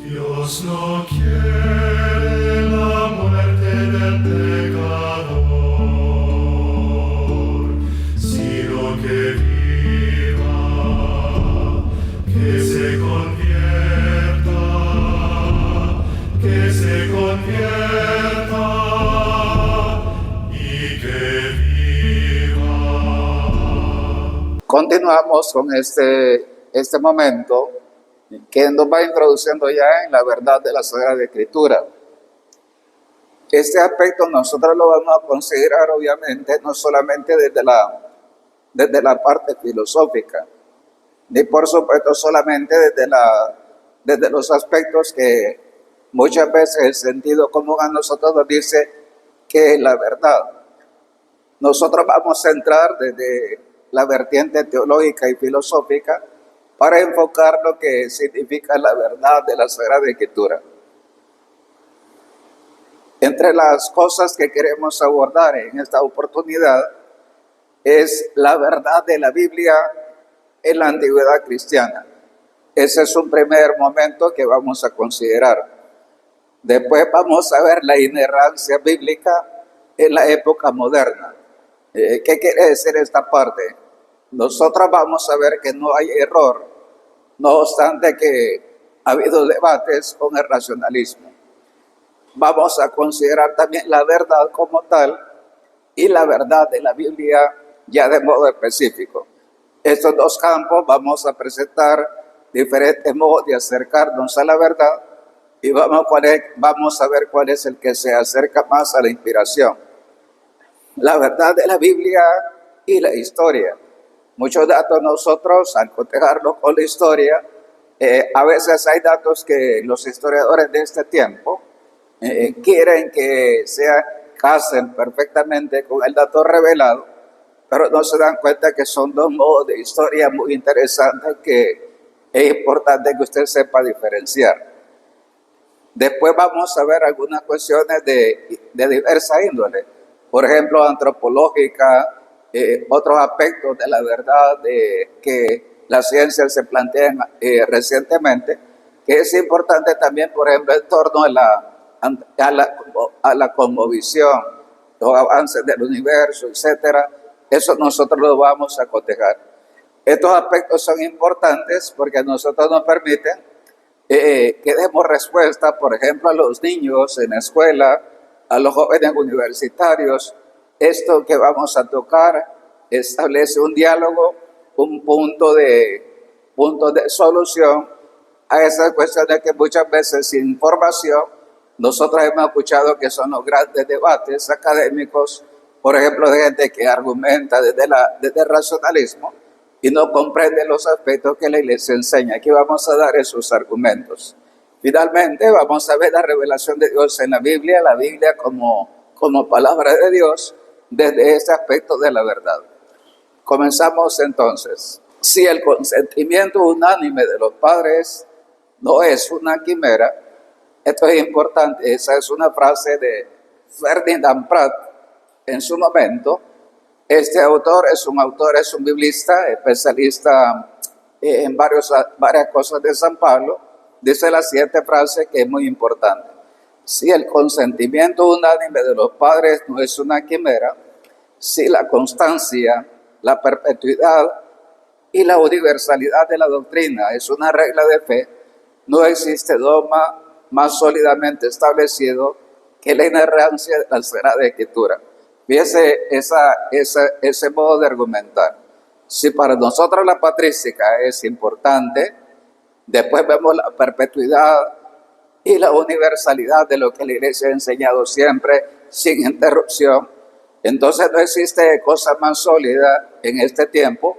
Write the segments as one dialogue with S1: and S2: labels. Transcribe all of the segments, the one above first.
S1: Dios no quiere la muerte del pecador, sino que viva, que se convierta, y que viva.
S2: Continuamos con este momento que nos va introduciendo ya en la verdad de la Sagrada Escritura. Este aspecto nosotros lo vamos a considerar obviamente no solamente desde la parte filosófica, ni por supuesto solamente desde los aspectos que muchas veces el sentido común a nosotros nos dice que es la verdad. Nosotros vamos a entrar desde la vertiente teológica y filosófica para enfocar lo que significa la verdad de la Sagrada Escritura. Entre las cosas que queremos abordar en esta oportunidad es la verdad de la Biblia en la antigüedad cristiana. Ese es un primer momento que vamos a considerar. Después vamos a ver la inerrancia bíblica en la época moderna. ¿Qué quiere decir esta parte? Nosotros vamos a ver que no hay error, no obstante que ha habido debates con el racionalismo. Vamos a considerar también la verdad como tal y la verdad de la Biblia ya de modo específico. Estos dos campos vamos a presentar diferentes modos de acercarnos a la verdad y vamos a ver cuál es el que se acerca más a la inspiración. La verdad de la Biblia y la historia. Muchos datos nosotros, al cotejarlos con la historia, a veces hay datos que los historiadores de este tiempo quieren que casen perfectamente con el dato revelado, pero no se dan cuenta que son dos modos de historia muy interesantes que es importante que usted sepa diferenciar. Después vamos a ver algunas cuestiones de diversa índole, por ejemplo, antropológica, otros aspectos de la verdad que la ciencia se plantea recientemente, que es importante también, por ejemplo, en torno a la cosmovisión, los avances del universo, etcétera. Eso nosotros lo vamos a cotejar. Estos aspectos son importantes porque a nosotros nos permiten que demos respuesta, por ejemplo, a los niños en la escuela, a los jóvenes universitarios. Esto que vamos a tocar establece un diálogo, un punto de solución a esas cuestiones que muchas veces sin información nosotros hemos escuchado que son los grandes debates académicos, por ejemplo, de gente que argumenta desde el racionalismo y no comprende los aspectos que la Iglesia enseña. Aquí vamos a dar esos argumentos. Finalmente vamos a ver la revelación de Dios en la Biblia como palabra de Dios desde este aspecto de la verdad. Comenzamos entonces. Si el consentimiento unánime de los padres no es una quimera, esto es importante, esa es una frase de Ferdinand Pratt en su momento. Este autor es un biblista, especialista en varias cosas de San Pablo. Dice la siguiente frase que es muy importante. Si el consentimiento unánime de los padres no es una quimera, si la constancia, la perpetuidad y la universalidad de la doctrina es una regla de fe, no existe dogma más sólidamente establecido que la inerrancia de la Sagrada Escritura. Fíjese ese modo de argumentar. Si para nosotros la patrística es importante, después vemos la perpetuidad y la universalidad de lo que la Iglesia ha enseñado siempre, sin interrupción. Entonces no existe cosa más sólida en este tiempo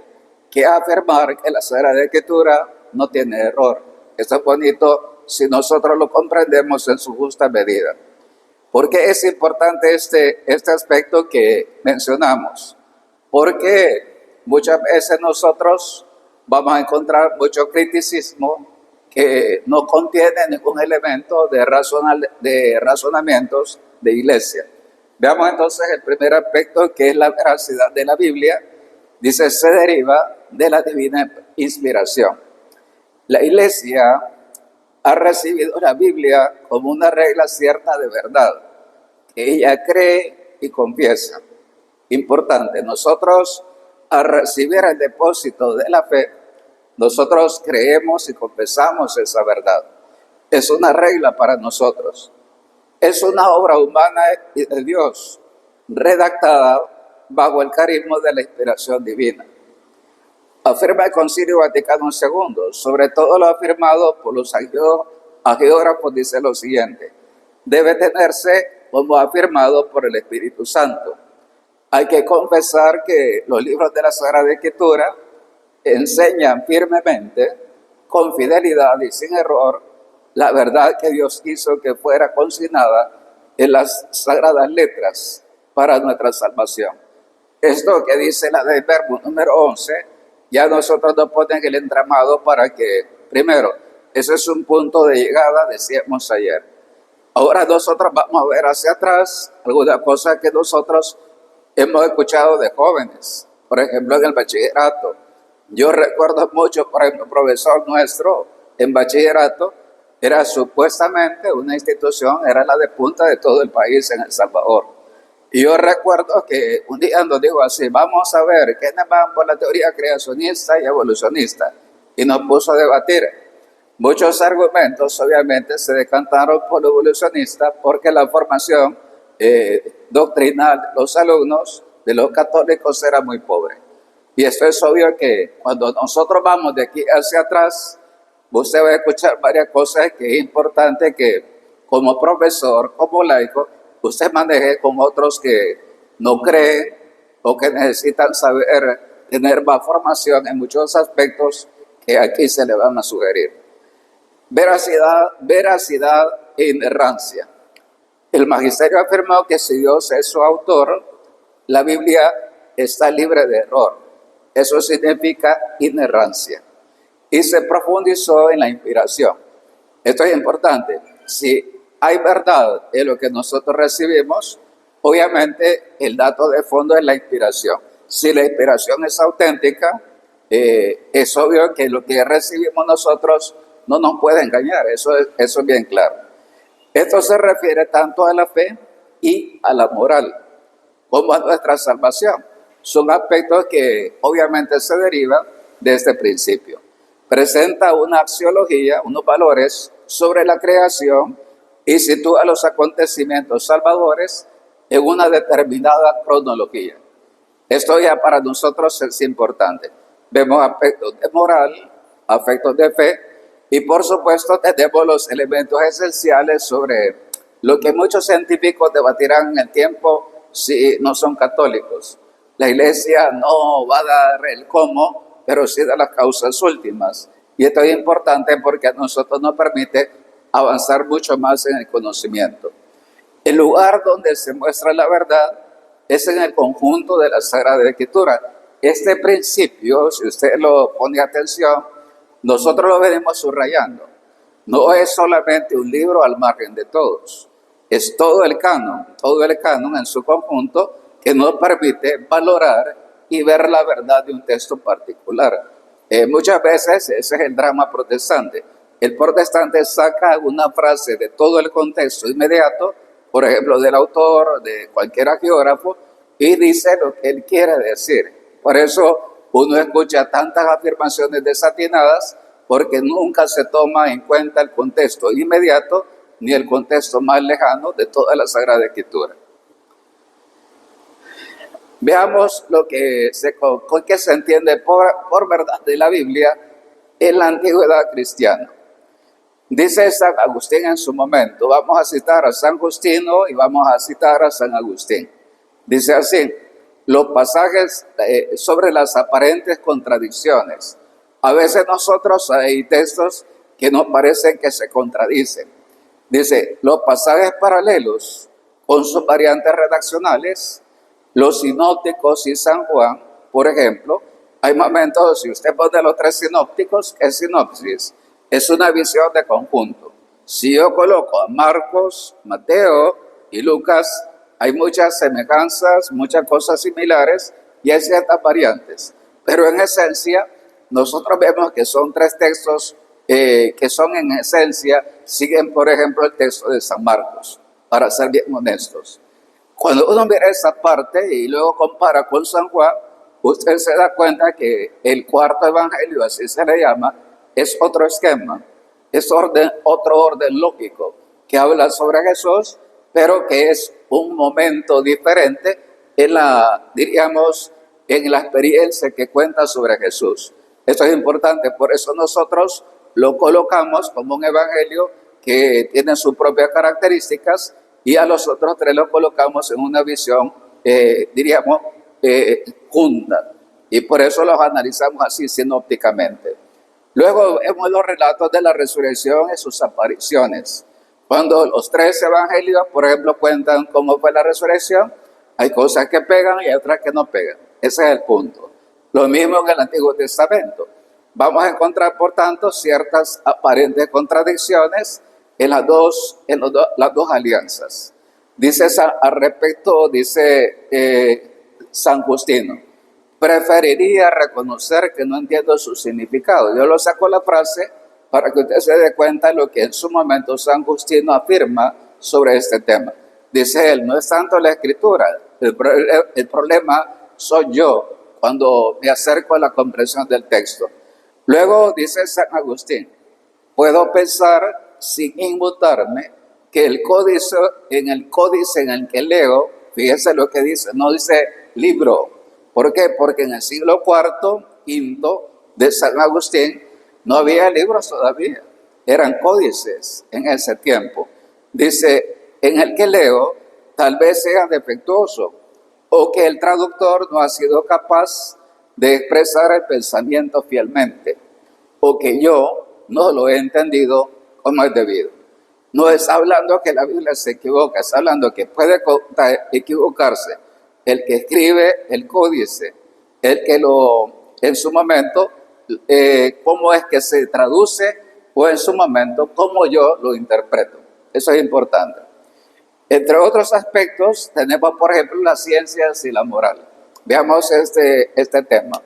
S2: que afirmar que la Sagrada Escritura no tiene error. Esto es bonito si nosotros lo comprendemos en su justa medida. ¿Por qué es importante este aspecto que mencionamos? Porque muchas veces nosotros vamos a encontrar mucho criticismo que no contiene ningún elemento de razonamientos de iglesia. Veamos entonces el primer aspecto, que es la veracidad de la Biblia. Dice, se deriva de la divina inspiración. La iglesia ha recibido la Biblia como una regla cierta de verdad, que ella cree y confiesa. Importante, nosotros al recibir el depósito de la fe, nosotros creemos y confesamos esa verdad. Es una regla para nosotros. Es una obra humana y de Dios, redactada bajo el carisma de la inspiración divina. Afirma el Concilio Vaticano II, sobre todo lo afirmado por los agiógrafos, dice lo siguiente: debe tenerse como afirmado por el Espíritu Santo. Hay que confesar que los libros de la Sagrada Escritura enseñan firmemente, con fidelidad y sin error, la verdad que Dios quiso que fuera consignada en las sagradas letras para nuestra salvación. Esto que dice la del verbo número 11, ya nosotros nos ponen el entramado para que, primero, ese es un punto de llegada, decíamos ayer. Ahora nosotros vamos a ver hacia atrás algunas cosas que nosotros hemos escuchado de jóvenes, por ejemplo en el bachillerato. Yo recuerdo mucho, por ejemplo, un profesor nuestro en bachillerato era supuestamente una institución, era la de punta de todo el país en El Salvador. Y yo recuerdo que un día nos dijo así: vamos a ver quiénes van por la teoría creacionista y evolucionista. Y nos puso a debatir. Muchos argumentos obviamente se decantaron por lo evolucionista porque la formación doctrinal de los alumnos de los católicos era muy pobre. Y esto es obvio que cuando nosotros vamos de aquí hacia atrás, usted va a escuchar varias cosas que es importante que como profesor, como laico, usted maneje con otros que no creen o que necesitan saber, tener más formación en muchos aspectos que aquí se le van a sugerir. Veracidad e inerrancia. El magisterio afirmó que si Dios es su autor, la Biblia está libre de error. Eso significa inerrancia. Y se profundizó en la inspiración. Esto es importante. Si hay verdad en lo que nosotros recibimos, obviamente el dato de fondo es la inspiración. Si la inspiración es auténtica, es obvio que lo que recibimos nosotros no nos puede engañar. Eso es bien claro. Esto se refiere tanto a la fe y a la moral, como a nuestra salvación. Son aspectos que obviamente se derivan de este principio. Presenta una axiología, unos valores sobre la creación y sitúa los acontecimientos salvadores en una determinada cronología. Esto ya para nosotros es importante. Vemos aspectos de moral, aspectos de fe y por supuesto tenemos los elementos esenciales sobre lo que muchos científicos debatirán en el tiempo si no son católicos. La Iglesia no va a dar el cómo, pero sí da las causas últimas. Y esto es importante porque a nosotros nos permite avanzar mucho más en el conocimiento. El lugar donde se muestra la verdad es en el conjunto de la Sagrada Escritura. Este principio, si usted lo pone atención, nosotros lo venimos subrayando. No es solamente un libro al margen de todos. Es todo el canon en su conjunto que nos permite valorar y ver la verdad de un texto particular. Muchas veces ese es el drama protestante. El protestante saca una frase de todo el contexto inmediato, por ejemplo, del autor, de cualquier geógrafo, y dice lo que él quiere decir. Por eso uno escucha tantas afirmaciones desatinadas, porque nunca se toma en cuenta el contexto inmediato ni el contexto más lejano de toda la Sagrada Escritura. Veamos lo que con qué se entiende por verdad de la Biblia en la antigüedad cristiana. Dice San Agustín en su momento, vamos a citar a San Justino y vamos a citar a San Agustín. Dice así: los pasajes sobre las aparentes contradicciones. A veces nosotros hay textos que nos parecen que se contradicen. Dice, los pasajes paralelos con sus variantes redaccionales, los sinópticos y San Juan, por ejemplo, hay momentos, si usted pone los tres sinópticos, es sinopsis, es una visión de conjunto. Si yo coloco a Marcos, Mateo y Lucas, hay muchas semejanzas, muchas cosas similares y hay ciertas variantes. Pero en esencia, nosotros vemos que son tres textos que son en esencia, siguen por ejemplo el texto de San Marcos, para ser bien honestos. Cuando uno mira esa parte y luego compara con San Juan, usted se da cuenta que el cuarto evangelio, así se le llama, es otro esquema, es otro orden lógico, que habla sobre Jesús, pero que es un momento diferente en la, diríamos, en la experiencia que cuenta sobre Jesús. Esto es importante, por eso nosotros lo colocamos como un evangelio que tiene sus propias características y a los otros tres lo colocamos en una visión, diríamos, junta. Y por eso los analizamos así, sinópticamente. Luego vemos los relatos de la resurrección y sus apariciones. Cuando los tres evangelios, por ejemplo, cuentan cómo fue la resurrección, hay cosas que pegan y hay otras que no pegan. Ese es el punto. Lo mismo en el Antiguo Testamento. Vamos a encontrar, por tanto, ciertas aparentes contradicciones en las dos alianzas. Dice al respecto, dice San Justino, preferiría reconocer que no entiendo su significado. Yo lo saco la frase para que usted se dé cuenta de lo que en su momento San Justino afirma sobre este tema. Dice él, no es tanto la escritura, el problema soy yo cuando me acerco a la comprensión del texto. Luego dice San Agustín, puedo pensar sin inmutarme que el códice en el que leo, fíjese lo que dice, no dice libro. ¿Por qué? Porque en el siglo IV, V de San Agustín no había libros todavía, eran códices en ese tiempo. Dice, en el que leo tal vez sea defectuoso o que el traductor no ha sido capaz de expresar el pensamiento fielmente o que yo no lo he entendido como es debido. No está hablando que la Biblia se equivoca, está hablando que puede equivocarse el que escribe el códice, el que en su momento, cómo es que se traduce o en su momento, cómo yo lo interpreto. Eso es importante. Entre otros aspectos, tenemos, por ejemplo, las ciencias y la moral. Veamos este tema.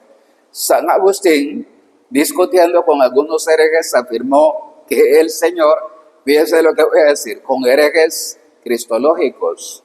S2: San Agustín, discutiendo con algunos herejes, afirmó que el Señor, fíjense lo que voy a decir, con herejes cristológicos.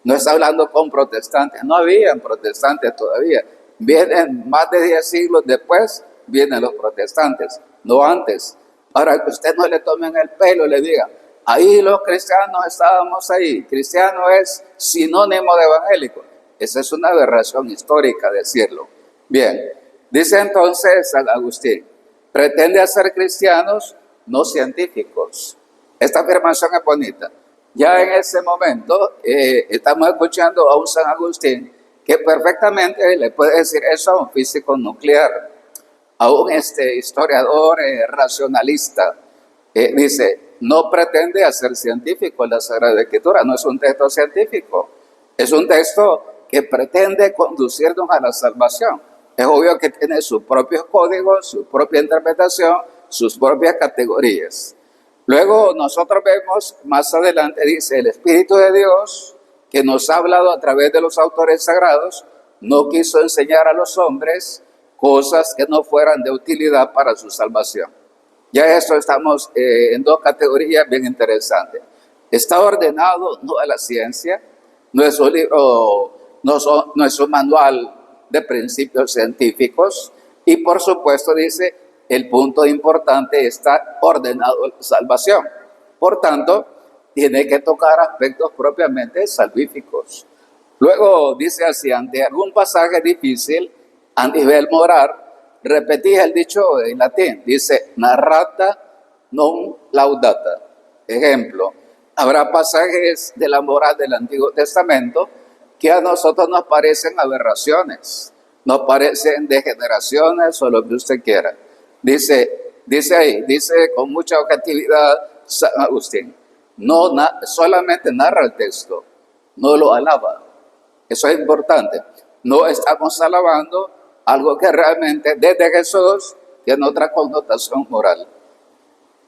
S2: No está hablando con protestantes, no habían protestantes todavía. Vienen más de 10 siglos después, vienen los protestantes, no antes. Ahora que usted no le tomen el pelo y le diga, ahí los cristianos estábamos ahí. Cristiano es sinónimo de evangélico. Esa es una aberración histórica decirlo. Bien, dice entonces San Agustín, pretende hacer cristianos no científicos. Esta afirmación es bonita. Ya en ese momento estamos escuchando a un San Agustín que perfectamente le puede decir eso a un físico nuclear, a un historiador racionalista. Dice, no pretende hacer científico la Sagrada Escritura, no es un texto científico, es un texto que pretende conducirnos a la salvación. Es obvio que tiene sus propios códigos, su propia interpretación, sus propias categorías. Luego nosotros vemos, más adelante dice, el Espíritu de Dios, que nos ha hablado a través de los autores sagrados, no quiso enseñar a los hombres cosas que no fueran de utilidad para su salvación. Ya esto estamos en dos categorías bien interesantes. Está ordenado no a la ciencia, no es un libro, no es un manual de principios científicos, y por supuesto dice, el punto importante está ordenado la salvación. Por tanto, tiene que tocar aspectos propiamente salvíficos. Luego dice así, ante algún pasaje difícil a nivel moral, repetí el dicho en latín, dice, narrata non laudata. Ejemplo, habrá pasajes de la moral del Antiguo Testamento que a nosotros nos parecen aberraciones, nos parecen degeneraciones o lo que usted quiera. Dice con mucha objetividad San Agustín, solamente narra el texto, no lo alaba. Eso es importante. No estamos alabando algo que realmente desde Jesús tiene otra connotación moral.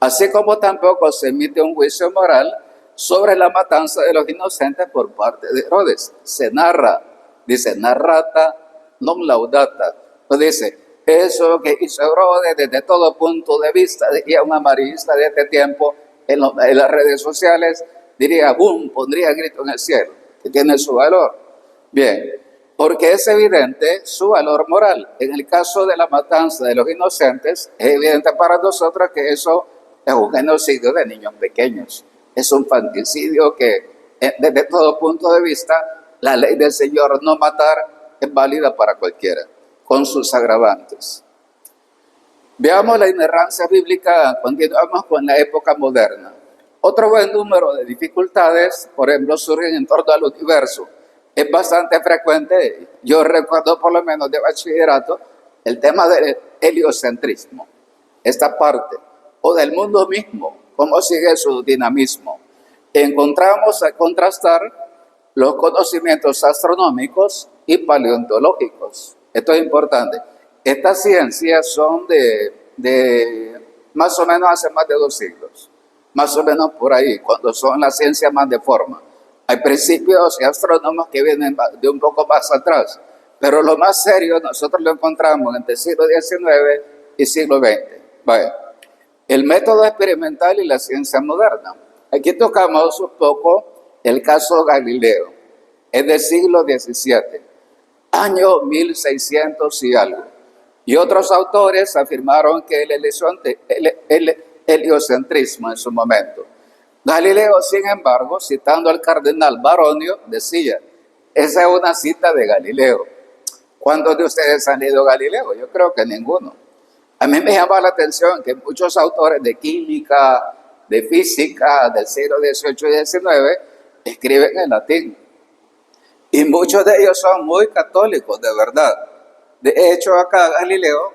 S2: Así como tampoco se emite un juicio moral sobre la matanza de los inocentes por parte de Herodes. Se narra, dice, narrata non laudata. Pues dice, Eso que hizo Herodes desde todo punto de vista, diría un amarillista de este tiempo en las redes sociales, diría, boom, pondría grito en el cielo, que tiene su valor. Bien, porque es evidente su valor moral. En el caso de la matanza de los inocentes, es evidente para nosotros que eso es un genocidio de niños pequeños. Es un infanticidio que, desde todo punto de vista, la ley del Señor no matar es válida para cualquiera, con sus agravantes. Veamos la inerrancia bíblica, continuamos con la época moderna. Otro buen número de dificultades, por ejemplo, surgen en torno al universo. Es bastante frecuente, yo recuerdo por lo menos de bachillerato, el tema del heliocentrismo, esta parte, o del mundo mismo, cómo sigue su dinamismo. Encontramos a contrastar los conocimientos astronómicos y paleontológicos. Esto es importante. Estas ciencias son de más o menos hace más de 2 siglos, más o menos por ahí, cuando son las ciencias más de forma. Hay principios y astrónomos que vienen de un poco más atrás, pero lo más serio nosotros lo encontramos entre el siglo XIX y siglo XX. Vaya. El método experimental y la ciencia moderna. Aquí tocamos un poco el caso Galileo, es del siglo XVII, año 1600 y algo. Y otros autores afirmaron que el heliocentrismo en su momento. Galileo, sin embargo, citando al cardenal Baronio, decía, esa es una cita de Galileo. ¿Cuántos de ustedes han leído Galileo? Yo creo que ninguno. A mí me llama la atención que muchos autores de química, de física, del siglo XVIII y XIX, escriben en latín. Y muchos de ellos son muy católicos, de verdad. De hecho, acá Galileo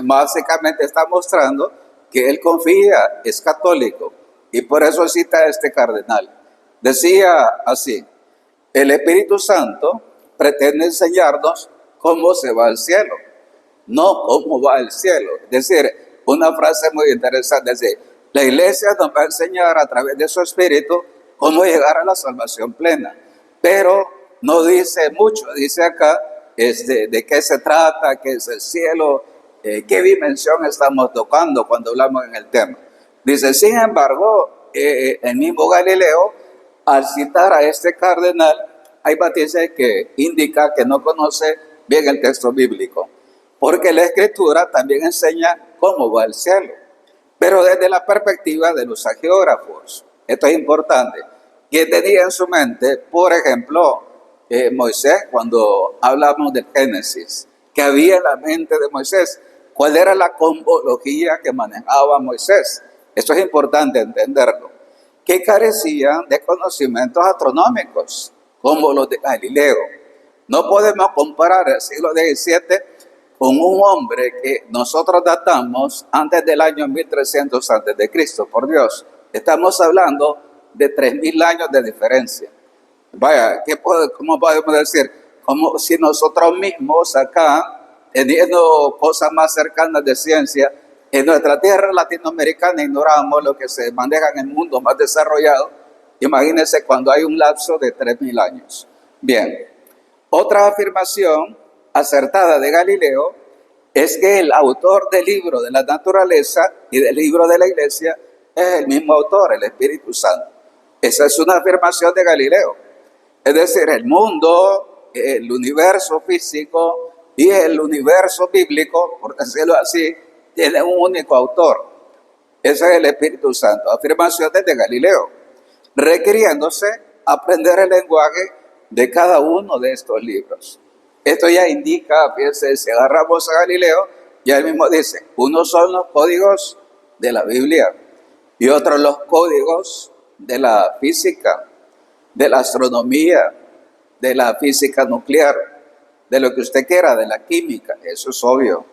S2: básicamente está mostrando que él confía, es católico. Y por eso cita a este cardenal. Decía así, el Espíritu Santo pretende enseñarnos cómo se va al cielo, no cómo va al cielo. Es decir, una frase muy interesante, es decir, la iglesia nos va a enseñar a través de su Espíritu cómo llegar a la salvación plena. Pero no dice mucho, dice acá de qué se trata, qué es el cielo, qué dimensión estamos tocando cuando hablamos en el tema. Dice, sin embargo, el mismo Galileo, al citar a este cardenal, hay matices que indica que no conoce bien el texto bíblico, porque la Escritura también enseña cómo va el cielo, pero desde la perspectiva de los agiógrafos. Esto es importante. Que tenía en su mente, por ejemplo, Moisés, cuando hablamos del Génesis, que había en la mente de Moisés, cuál era la cosmología que manejaba Moisés. Esto es importante entenderlo. Que carecían de conocimientos astronómicos, como los de Galileo. No podemos comparar el siglo XVII con un hombre que nosotros datamos antes del año 1300 a.C., por Dios. Estamos hablando de 3000 años de diferencia. Vaya, ¿cómo podemos decir? Como si nosotros mismos acá, teniendo cosas más cercanas de ciencia, en nuestra tierra latinoamericana ignoramos lo que se maneja en el mundo más desarrollado. Imagínense cuando hay un lapso de 3000 años. Bien, otra afirmación acertada de Galileo es que el autor del libro de la naturaleza y del libro de la iglesia es el mismo autor, el Espíritu Santo. Esa es una afirmación de Galileo. Es decir, el mundo, el universo físico y el universo bíblico, por decirlo así, tiene un único autor. Ese es el Espíritu Santo. Afirmaciones de Galileo, requiriéndose aprender el lenguaje de cada uno de estos libros. Esto ya indica, fíjense, si agarramos a Galileo, ya él mismo dice, unos son los códigos de la Biblia y otros los códigos de la física, de la astronomía, de la física nuclear, de lo que usted quiera, de la química, eso es obvio.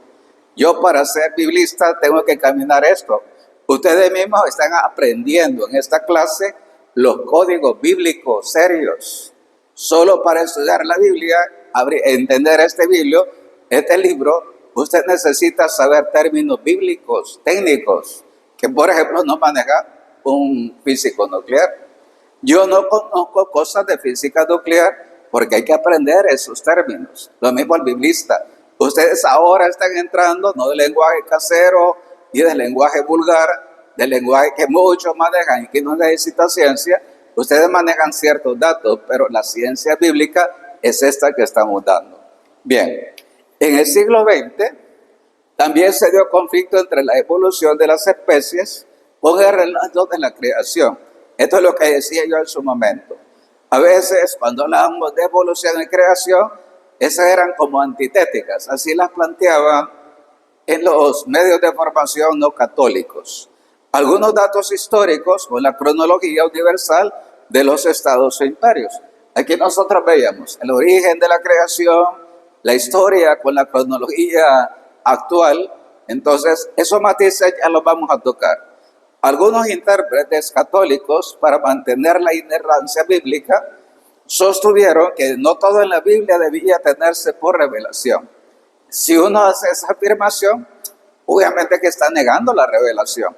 S2: Yo para ser biblista tengo que caminar esto. Ustedes mismos están aprendiendo en esta clase los códigos bíblicos serios. Solo para estudiar la Biblia, entender este libro, usted necesita saber términos bíblicos, técnicos, que por ejemplo no maneja un físico nuclear. Yo no conozco cosas de física nuclear porque hay que aprender esos términos. Lo mismo el biblista. Ustedes ahora están entrando no del lenguaje casero y del lenguaje vulgar, del lenguaje que muchos manejan y que no necesita ciencia. Ustedes manejan ciertos datos, pero la ciencia bíblica es esta que estamos dando. Bien, en el siglo XX también se dio conflicto entre la evolución de las especies con el relato de la creación. Esto es lo que decía yo en su momento. A veces, cuando hablamos de evolución y creación, esas eran como antitéticas, así las planteaban en los medios de formación no católicos. Algunos datos históricos con la cronología universal de los estados e imperios. Aquí nosotros veíamos el origen de la creación, la historia con la cronología actual. Entonces, esos matices ya los vamos a tocar. Algunos intérpretes católicos, para mantener la inerrancia bíblica, sostuvieron que no todo en la Biblia debía tenerse por revelación. Si uno hace esa afirmación, obviamente que está negando la revelación.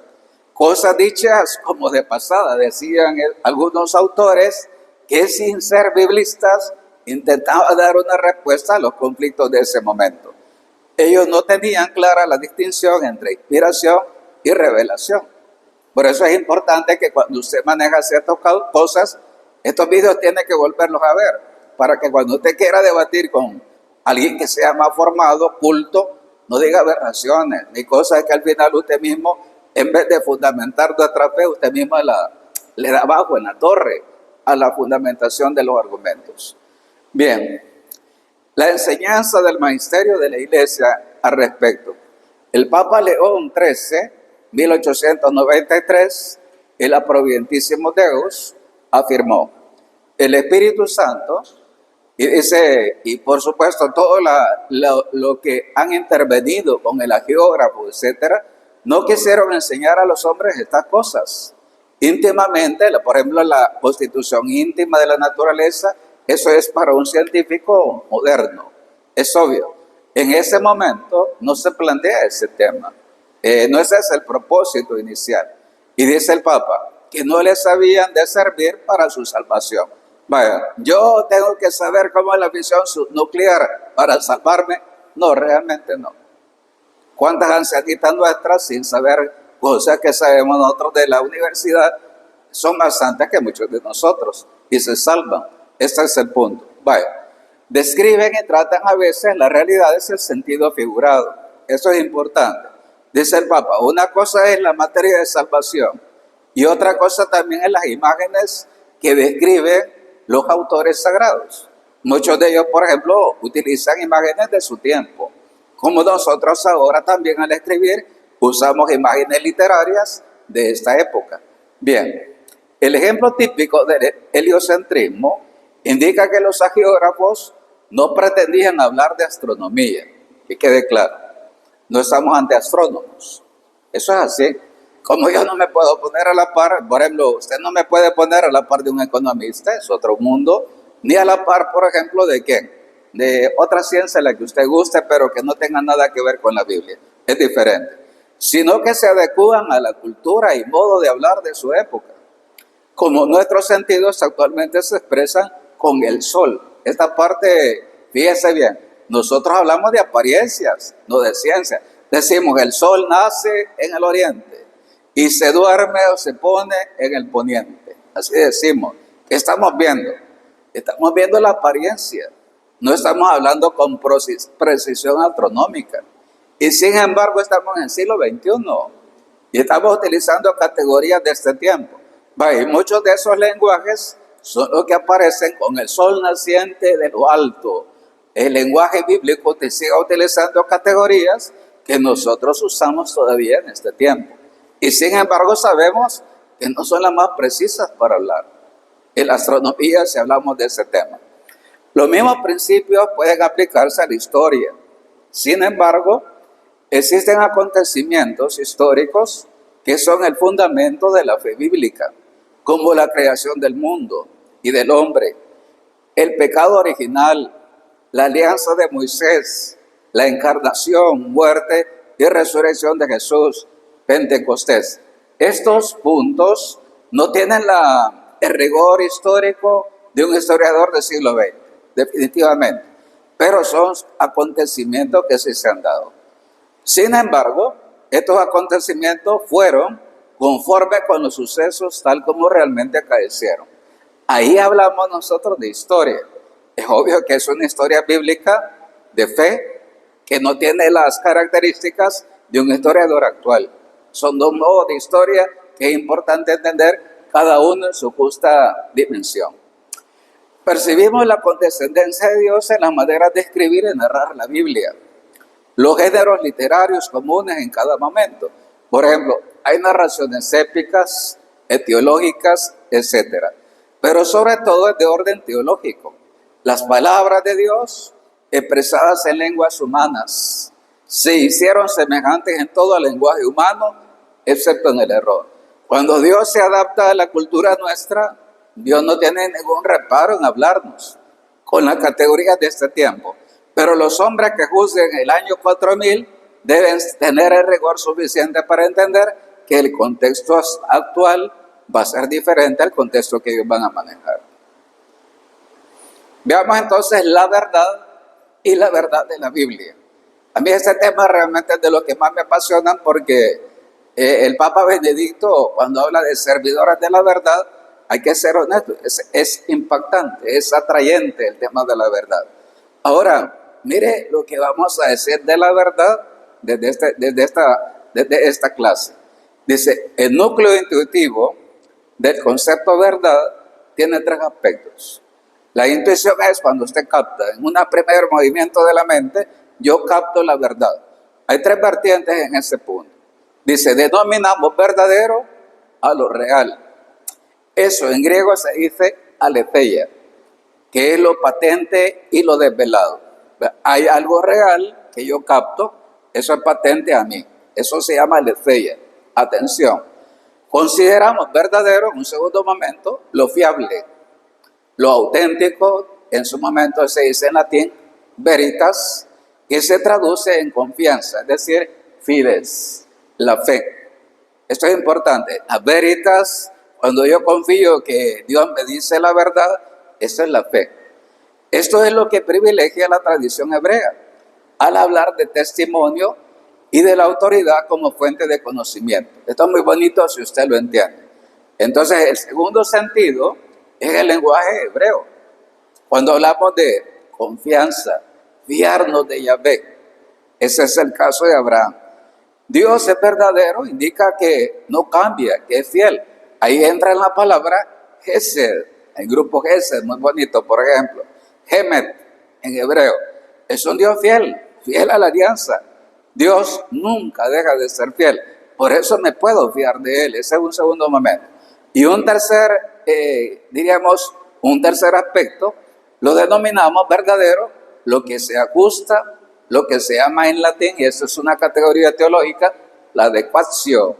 S2: Cosas dichas como de pasada, decían algunos autores que sin ser biblistas intentaban dar una respuesta a los conflictos de ese momento. Ellos no tenían clara la distinción entre inspiración y revelación. Por eso es importante que cuando usted maneja ciertas cosas, estos videos tiene que volverlos a ver, para que cuando usted quiera debatir con alguien que sea más formado, culto, no diga aberraciones, ni cosas que al final usted mismo, en vez de fundamentar nuestra fe, usted mismo le da abajo en la torre a la fundamentación de los argumentos. Bien, la enseñanza del magisterio de la Iglesia al respecto. El Papa León XIII, 1893, el Providentissimus Deus, afirmó: el Espíritu Santo, y dice, y por supuesto todo lo que han intervenido con el agiógrafo, etcétera, no quisieron enseñar a los hombres estas cosas. Íntimamente, por ejemplo, la constitución íntima de la naturaleza, eso es para un científico moderno, es obvio. En ese momento no se plantea ese tema, no ese es el propósito inicial. Y dice el Papa, que no les habían de servir para su salvación. Vaya, yo tengo que saber cómo es la fisión nuclear para salvarme. No, realmente no. ¿Cuántas ancianitas nuestras, sin saber cosas que sabemos nosotros de la universidad, son más santas que muchos de nosotros y se salvan? Este es el punto. Vaya, describen y tratan a veces la realidad es el sentido figurado. Eso es importante. Dice el Papa, una cosa es la materia de salvación, y otra cosa también es las imágenes que describen los autores sagrados. Muchos de ellos, por ejemplo, utilizan imágenes de su tiempo, como nosotros ahora también al escribir usamos imágenes literarias de esta época. Bien, el ejemplo típico del heliocentrismo indica que los agiógrafos no pretendían hablar de astronomía, que quede claro. No estamos ante astrónomos. Eso es así. Como yo no me puedo poner a la par, por ejemplo, usted no me puede poner a la par de un economista, es otro mundo, ni a la par, por ejemplo, ¿de quién? De otra ciencia en la que usted guste, pero que no tenga nada que ver con la Biblia. Es diferente. Sino que se adecúan a la cultura y modo de hablar de su época. Como nuestros sentidos actualmente se expresan con el sol. Esta parte, fíjese bien, nosotros hablamos de apariencias, no de ciencia. Decimos, el sol nace en el oriente y se duerme o se pone en el poniente. Así decimos. ¿Qué estamos viendo? Estamos viendo la apariencia. No estamos hablando con precisión astronómica. Y sin embargo estamos en el siglo XXI y estamos utilizando categorías de este tiempo. Y muchos de esos lenguajes son los que aparecen con el sol naciente de lo alto. El lenguaje bíblico te sigue utilizando categorías que nosotros usamos todavía en este tiempo. Y sin embargo sabemos que no son las más precisas para hablar. En la astronomía, si hablamos de ese tema. Los mismos principios pueden aplicarse a la historia. Sin embargo, existen acontecimientos históricos que son el fundamento de la fe bíblica, como la creación del mundo y del hombre, el pecado original, la alianza de Moisés, la encarnación, muerte y resurrección de Jesús, Pentecostés. Estos puntos no tienen el rigor histórico de un historiador del siglo XX, definitivamente. pero son acontecimientos que sí se han dado. Sin embargo, estos acontecimientos fueron conforme con los sucesos tal como realmente acaecieron. Ahí hablamos nosotros de historia. Es obvio que es una historia bíblica de fe que no tiene las características de un historiador actual. Son dos modos de historia que es importante entender cada uno en su justa dimensión. Percibimos la condescendencia de Dios en las maneras de escribir y narrar la Biblia, los géneros literarios comunes en cada momento. Por ejemplo, hay narraciones épicas, etiológicas, etc. Pero sobre todo es de orden teológico. Las palabras de Dios expresadas en lenguas humanas se hicieron semejantes en todo el lenguaje humano, excepto en el error. Cuando Dios se adapta a la cultura nuestra, Dios no tiene ningún reparo en hablarnos con las categorías de este tiempo. Pero los hombres que juzguen el año 4000 deben tener el rigor suficiente para entender que el contexto actual va a ser diferente al contexto que ellos van a manejar. Veamos entonces la verdad y la verdad de la Biblia. A mí este tema realmente es de lo que más me apasiona porque el Papa Benedicto, cuando habla de servidores de la verdad, hay que ser honesto, es impactante, es atrayente el tema de la verdad. Ahora, mire lo que vamos a decir de la verdad desde esta clase. Dice, el núcleo intuitivo del concepto verdad tiene tres aspectos. La intuición es cuando usted capta, en un primer movimiento de la mente, yo capto la verdad. Hay tres vertientes en ese punto. Dice, denominamos verdadero a lo real. Eso en griego se dice aletheia, que es lo patente y lo desvelado. Hay algo real que yo capto, eso es patente a mí. Eso se llama aletheia. Atención, consideramos verdadero en un segundo momento lo fiable, lo auténtico. En su momento se dice en latín veritas, que se traduce en confianza, es decir, fides, la fe. Esto es importante. A veritas, cuando yo confío que Dios me dice la verdad, eso es la fe. Esto es lo que privilegia la tradición hebrea al hablar de testimonio y de la autoridad como fuente de conocimiento. Esto es muy bonito si usted lo entiende. Entonces, el segundo sentido es el lenguaje hebreo. Cuando hablamos de confianza, fiarnos de Yahvé, ese es el caso de Abraham. Dios es verdadero, indica que no cambia, que es fiel. Ahí entra en la palabra Gesed, el grupo Gesed, muy bonito, por ejemplo. Gemet, en hebreo, es un Dios fiel, fiel a la alianza. Dios nunca deja de ser fiel, por eso me puedo fiar de Él. Ese es un segundo momento. Y un tercer, un tercer aspecto, lo denominamos verdadero, lo que se ajusta, lo que se llama en latín, y eso es una categoría teológica, la adecuatio,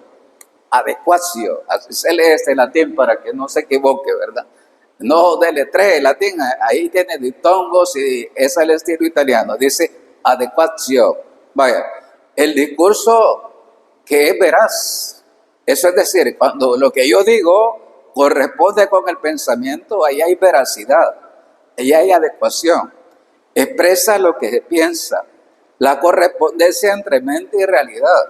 S2: así se lee este latín para que no se equivoque, ¿verdad? No deletree el latín, ahí tiene diptongos y es el estilo italiano, dice adecuatio. Vaya, el discurso que es veraz, eso es decir, cuando lo que yo digo corresponde con el pensamiento, ahí hay veracidad, ahí hay adecuación, expresa lo que se piensa, la correspondencia entre mente y realidad.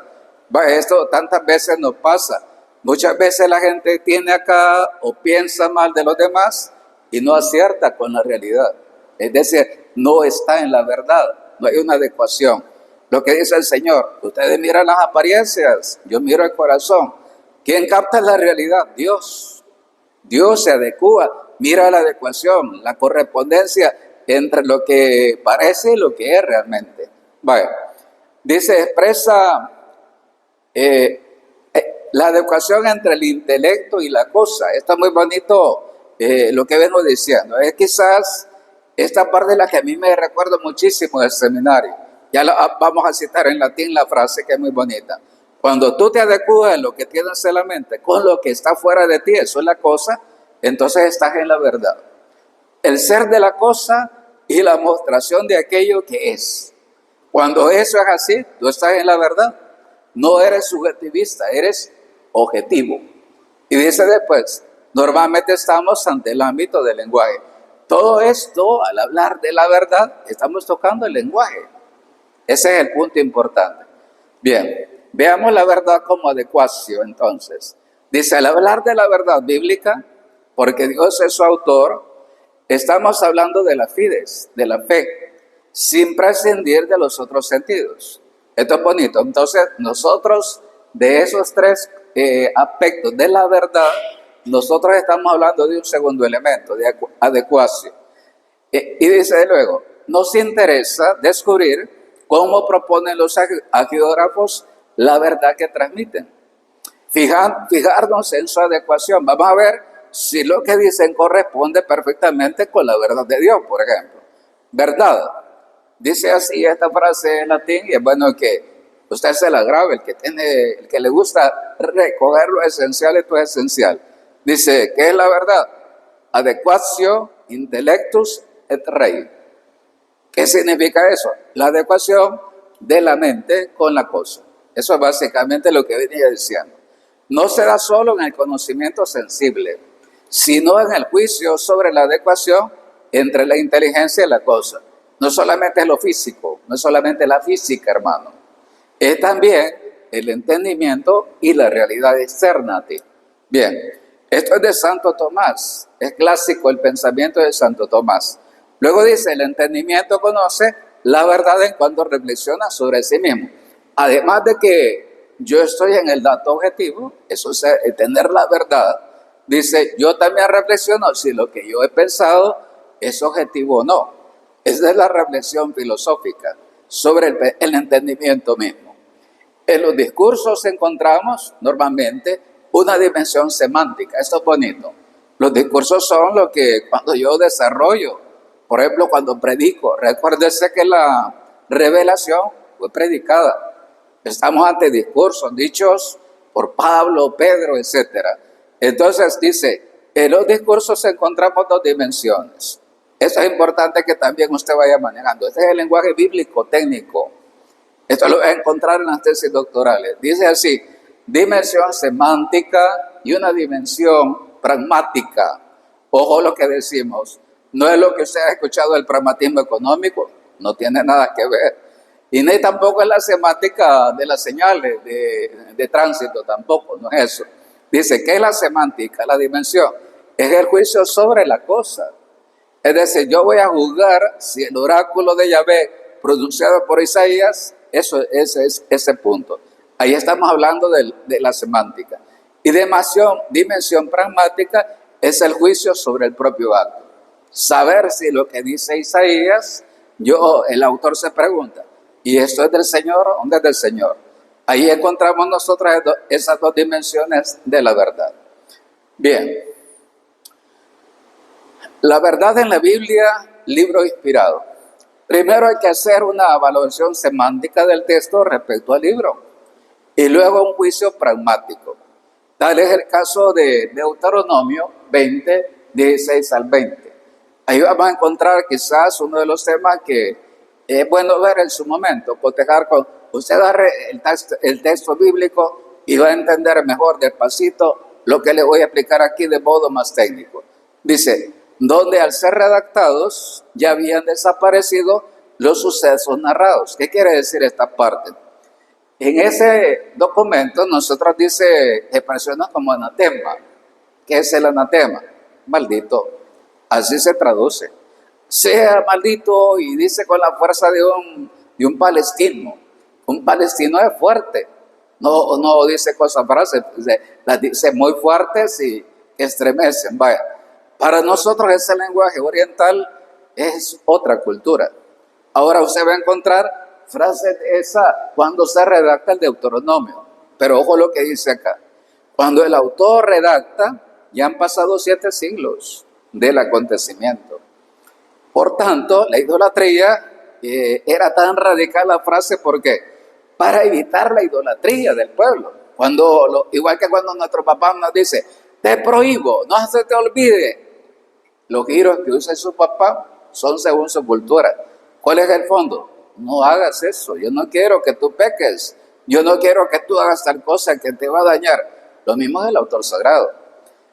S2: Vaya, esto tantas veces nos pasa. Muchas veces la gente tiene acá o piensa mal de los demás y no acierta con la realidad. Es decir, no está en la verdad, no hay una adecuación. Lo que dice el Señor, ustedes miran las apariencias, yo miro el corazón. ¿Quién capta la realidad? Dios. Dios se adecua, mira la adecuación, la correspondencia entre lo que parece y lo que es realmente. Vaya, dice, expresa la adecuación entre el intelecto y la cosa. Está muy bonito lo que vengo diciendo. Es quizás esta parte de la que a mí me recuerdo muchísimo del seminario. Ya vamos a citar en latín la frase que es muy bonita. Cuando tú te adecuas lo que tienes en la mente con lo que está fuera de ti, eso es la cosa, entonces estás en la verdad. El ser de la cosa y la mostración de aquello que es. Cuando eso es así, tú estás en la verdad. No eres subjetivista, eres objetivo. Y dice después, normalmente estamos ante el ámbito del lenguaje. Todo esto, al hablar de la verdad, estamos tocando el lenguaje. Ese es el punto importante. Bien, veamos la verdad como adecuación entonces. Dice, al hablar de la verdad bíblica, porque Dios es su autor, estamos hablando de la fides, de la fe, sin prescindir de los otros sentidos. Esto es bonito. Entonces, nosotros, de esos tres aspectos de la verdad, nosotros estamos hablando de un segundo elemento, de adecuación. Y dice luego, nos interesa descubrir cómo proponen los agiógrafos la verdad que transmiten. Fijarnos en su adecuación. Vamos a ver si lo que dicen corresponde perfectamente con la verdad de Dios, por ejemplo. Verdad. Dice así esta frase en latín, y es bueno que usted se la grabe, el que le gusta recoger lo esencial, esto es esencial. Dice, ¿qué es la verdad? Adequatio intellectus et rei. ¿Qué significa eso? La adecuación de la mente con la cosa. Eso es básicamente lo que venía diciendo. No se da solo en el conocimiento sensible, sino en el juicio sobre la adecuación entre la inteligencia y la cosa. No solamente es lo físico, no es solamente la física, hermano. Es también el entendimiento y la realidad externa a ti. Bien, esto es de Santo Tomás. Es clásico el pensamiento de Santo Tomás. Luego dice, el entendimiento conoce la verdad en cuanto reflexiona sobre sí mismo. Además de que yo estoy en el dato objetivo, eso es tener la verdad, dice, yo también reflexiono si lo que yo he pensado es objetivo o no. Esa es la reflexión filosófica sobre el entendimiento mismo. En los discursos encontramos normalmente una dimensión semántica. Esto es bonito. Los discursos son lo que cuando yo desarrollo, por ejemplo, cuando predico, recuérdese que la revelación fue predicada. Estamos ante discursos dichos por Pablo, Pedro, etc. Entonces dice, en los discursos encontramos dos dimensiones. Eso es importante que también usted vaya manejando. Este es el lenguaje bíblico técnico. Esto lo va a encontrar en las tesis doctorales. Dice así, dimensión semántica y una dimensión pragmática. Ojo lo que decimos. No es lo que usted ha escuchado del pragmatismo económico. No tiene nada que ver. Y ni tampoco es la semántica de las señales de tránsito. Tampoco, no es eso. Dice, ¿qué es la semántica? La dimensión. Es el juicio sobre la cosa. Es decir, yo voy a juzgar si el oráculo de Yahvé pronunciado por Isaías, ese es ese punto. Ahí estamos hablando de la semántica. Y dimensión pragmática es el juicio sobre el propio acto. Saber si lo que dice Isaías, el autor se pregunta, ¿y esto es del Señor o no es del Señor? Ahí encontramos nosotros esas dos dimensiones de la verdad. Bien. La verdad en la Biblia, libro inspirado. Primero hay que hacer una evaluación semántica del texto respecto al libro y luego un juicio pragmático. Tal es el caso de Deuteronomio 20, 16 al 20. Ahí vamos a encontrar quizás uno de los temas que es bueno ver en su momento, cotejar con, usted agarre el texto bíblico y va a entender mejor despacito lo que le voy a explicar aquí de modo más técnico. Dice, donde al ser redactados ya habían desaparecido los sucesos narrados. ¿Qué quiere decir esta parte? En ese documento nosotros dice expresiones como anatema. ¿Qué es el anatema? Maldito. Así se traduce. Sea maldito, y dice con la fuerza de un palestino. Un palestino es fuerte. No dice cosas frases, las dice muy fuertes y estremecen. Vaya. Para nosotros ese lenguaje oriental es otra cultura. Ahora usted va a encontrar frases de esa cuando se redacta el Deuteronomio. Pero ojo lo que dice acá. Cuando el autor redacta, ya han pasado 7 siglos del acontecimiento. Por tanto, la idolatría era tan radical la frase porque para evitar la idolatría del pueblo. Igual que cuando nuestro papá nos dice, te prohíbo, no se te olvide. Los giros que usa su papá son según su cultura. ¿Cuál es el fondo? No hagas eso. Yo no quiero que tú peques. Yo no quiero que tú hagas tal cosa que te va a dañar. Lo mismo es el autor sagrado.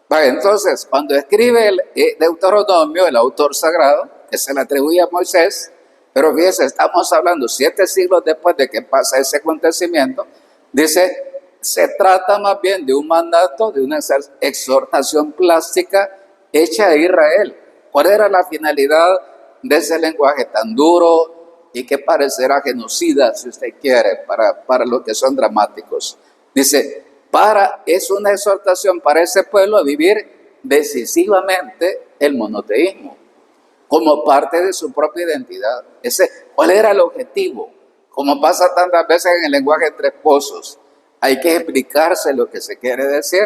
S2: Vale, entonces, cuando escribe el Deuteronomio, el autor sagrado, que se le atribuye a Moisés, pero fíjese, estamos hablando 7 siglos después de que pasa ese acontecimiento, dice, se trata más bien de un mandato, de una exhortación plástica hecha a Israel. ¿Cuál era la finalidad de ese lenguaje tan duro y que parecerá genocida, si usted quiere, para los que son dramáticos? Dice, es una exhortación para ese pueblo a vivir decisivamente el monoteísmo como parte de su propia identidad. ¿Cuál era el objetivo? Como pasa tantas veces en el lenguaje entre esposos, hay que explicarse lo que se quiere decir.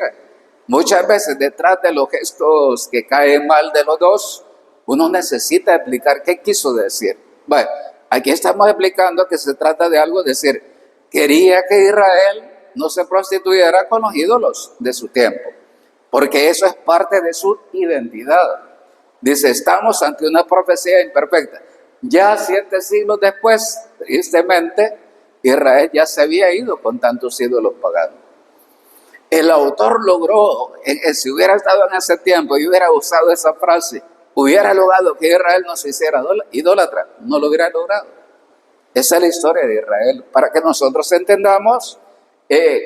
S2: Muchas veces detrás de los gestos que caen mal de los dos, uno necesita explicar qué quiso decir. Bueno, aquí estamos explicando que se trata de algo, decir, quería que Israel no se prostituyera con los ídolos de su tiempo, porque eso es parte de su identidad. Dice, estamos ante una profecía imperfecta. Ya 7 siglos después, tristemente, Israel ya se había ido con tantos ídolos paganos. El autor logró, si hubiera estado en ese tiempo y hubiera usado esa frase, hubiera logrado que Israel no se hiciera idólatra. No lo hubiera logrado. Esa es la historia de Israel, para que nosotros entendamos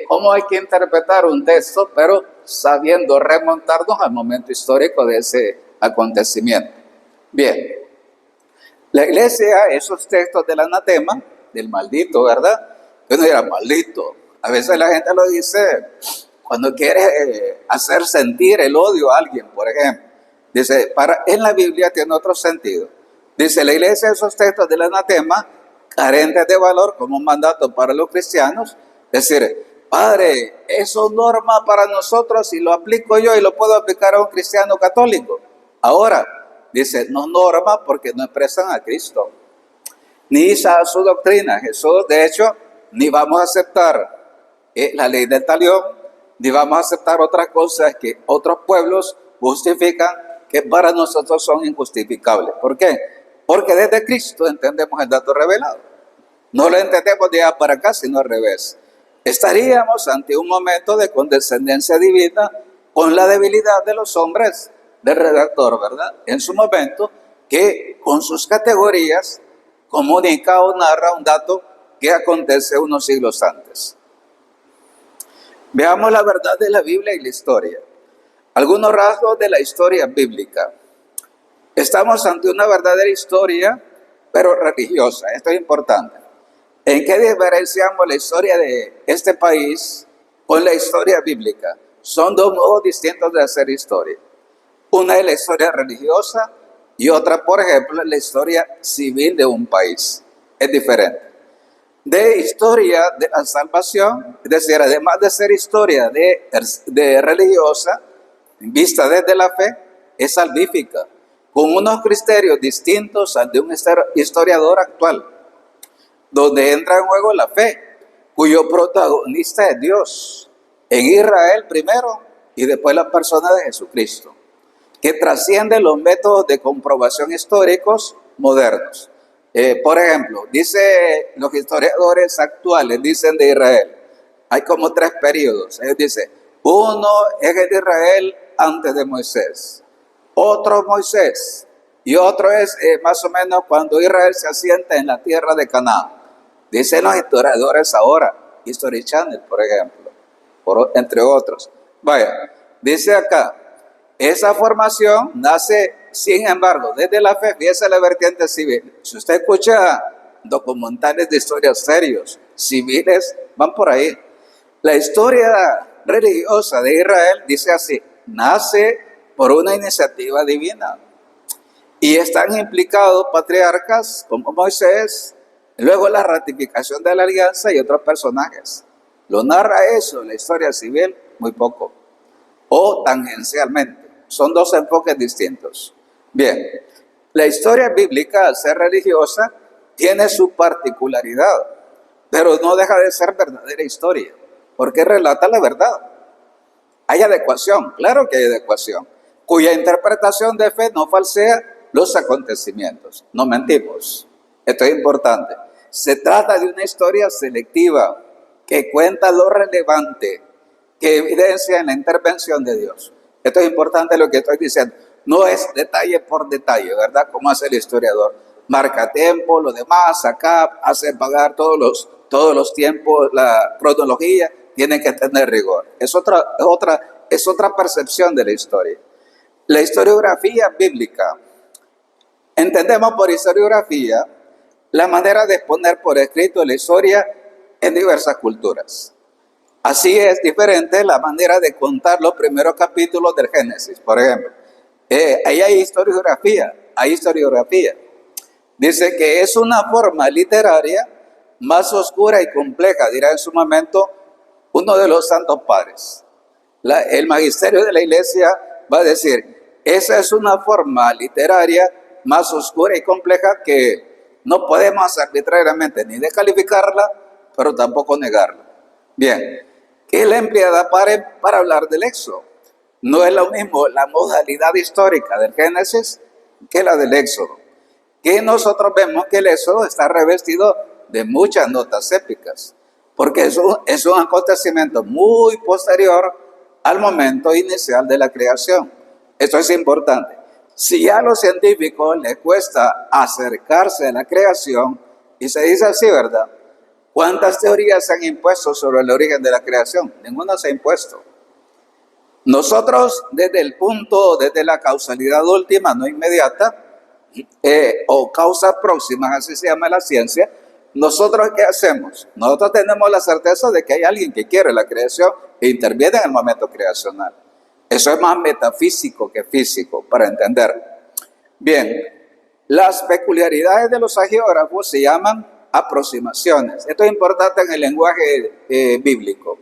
S2: cómo hay que interpretar un texto, pero sabiendo remontarnos al momento histórico de ese acontecimiento. Bien, la iglesia, esos textos del anatema, del maldito, ¿verdad? Uno dirá, maldito. A veces la gente lo dice cuando quiere hacer sentir el odio a alguien, por ejemplo. Dice, en la Biblia tiene otro sentido. Dice, la iglesia, esos textos del anatema, carentes de valor como un mandato para los cristianos. Es decir, Padre, eso norma para nosotros y lo aplico yo y lo puedo aplicar a un cristiano católico. Ahora, dice, no norma porque no expresan a Cristo, ni a su doctrina. Jesús, de hecho, ni vamos a aceptar la ley del talión, ni vamos a aceptar otras cosas que otros pueblos justifican que para nosotros son injustificables. ¿Por qué? Porque desde Cristo entendemos el dato revelado. No lo entendemos de allá para acá, sino al revés. Estaríamos ante un momento de condescendencia divina con la debilidad de los hombres del redactor, ¿verdad? En su momento, que con sus categorías comunica o narra un dato que acontece unos siglos antes. Veamos la verdad de la Biblia y la historia. Algunos rasgos de la historia bíblica. Estamos ante una verdadera historia, pero religiosa. Esto es importante. ¿En qué diferenciamos la historia de este país con la historia bíblica? Son dos modos distintos de hacer historia. Una es la historia religiosa y otra, por ejemplo, es la historia civil de un país. Es diferente. De historia de la salvación, es decir, además de ser historia de religiosa, vista desde la fe, es salvífica, con unos criterios distintos al de un historiador actual, donde entra en juego la fe, cuyo protagonista es Dios, en Israel primero y después la persona de Jesucristo, que trasciende los métodos de comprobación históricos modernos. Por ejemplo, los historiadores actuales dicen de Israel, hay como 3 periodos. Ellos dicen, uno es el de Israel antes de Moisés, otro Moisés, y otro es más o menos cuando Israel se asienta en la tierra de Canaán. Dicen los historiadores ahora, History Channel, por ejemplo, entre otros. Vaya, dice acá, esa formación nace, sin embargo, desde la fe, fíjese la vertiente civil. Si usted escucha documentales de historias serios, civiles, van por ahí. La historia religiosa de Israel dice así, nace por una iniciativa divina. Y están implicados patriarcas como Moisés, luego la ratificación de la alianza y otros personajes. Lo narra eso, la historia civil, muy poco. O tangencialmente. Son 2 enfoques distintos. Bien, la historia bíblica, al ser religiosa, tiene su particularidad, pero no deja de ser verdadera historia, porque relata la verdad. Hay adecuación, claro que hay adecuación, cuya interpretación de fe no falsea los acontecimientos. No mentimos, esto es importante. Se trata de una historia selectiva que cuenta lo relevante, que evidencia en la intervención de Dios. Esto es importante lo que estoy diciendo. No es detalle por detalle, ¿verdad? Como hace el historiador. Marca tiempo, lo demás, acá hace pagar todos los tiempos, la cronología, tiene que tener rigor. Es otra percepción de la historia. La historiografía bíblica. Entendemos por historiografía la manera de poner por escrito la historia en diversas culturas. Así es diferente la manera de contar los primeros capítulos del Génesis, por ejemplo. Ahí hay historiografía, Dice que es una forma literaria más oscura y compleja, dirá en su momento uno de los santos padres. El magisterio de la iglesia va a decir, esa es una forma literaria más oscura y compleja que no podemos arbitrariamente ni descalificarla, pero tampoco negarla. Bien, ¿qué es la empleada para hablar del Éxodo? No es lo mismo la modalidad histórica del Génesis que la del Éxodo. Que nosotros vemos que el Éxodo está revestido de muchas notas épicas, porque es un acontecimiento muy posterior al momento inicial de la creación. Esto es importante. Si ya a los científicos les cuesta acercarse a la creación, y se dice así, ¿verdad? ¿Cuántas teorías se han impuesto sobre el origen de la creación? Ninguna se ha impuesto. Nosotros, desde la causalidad última, no inmediata, o causas próximas, así se llama la ciencia, nosotros ¿qué hacemos? Nosotros tenemos la certeza de que hay alguien que quiere la creación e interviene en el momento creacional. Eso es más metafísico que físico, para entender. Bien, las peculiaridades de los hagiógrafos se llaman aproximaciones. Esto es importante en el lenguaje bíblico.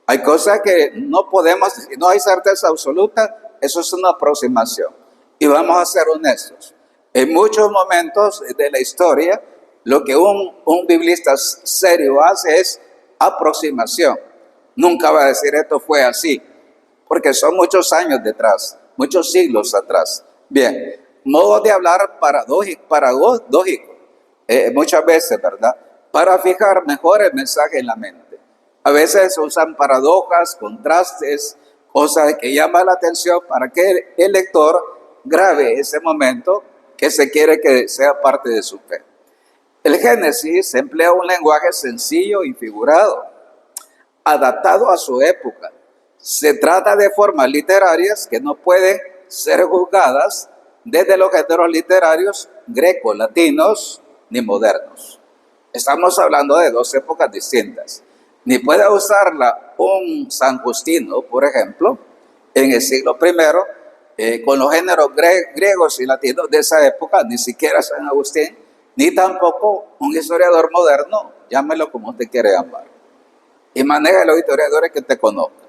S2: Hay cosas que no podemos, no hay certeza absoluta, eso es una aproximación. Y vamos a ser honestos. En muchos momentos de la historia, lo que un biblista serio hace es aproximación. Nunca va a decir esto fue así, porque son muchos años detrás, muchos siglos atrás. Bien, modo de hablar paradójico, muchas veces, ¿verdad? Para fijar mejor el mensaje en la mente. A veces se usan paradojas, contrastes, cosas que llaman la atención para que el lector grabe ese momento que se quiere que sea parte de su fe. El Génesis emplea un lenguaje sencillo y figurado, adaptado a su época. Se trata de formas literarias que no pueden ser juzgadas desde los géneros literarios greco, latinos ni modernos. Estamos hablando de dos épocas distintas. Ni puede usarla un San Justino, por ejemplo, en el siglo I, con los géneros griegos y latinos de esa época, ni siquiera San Agustín, ni tampoco un historiador moderno, llámelo como usted quiere llamar. Y maneja los historiadores que te conozcan.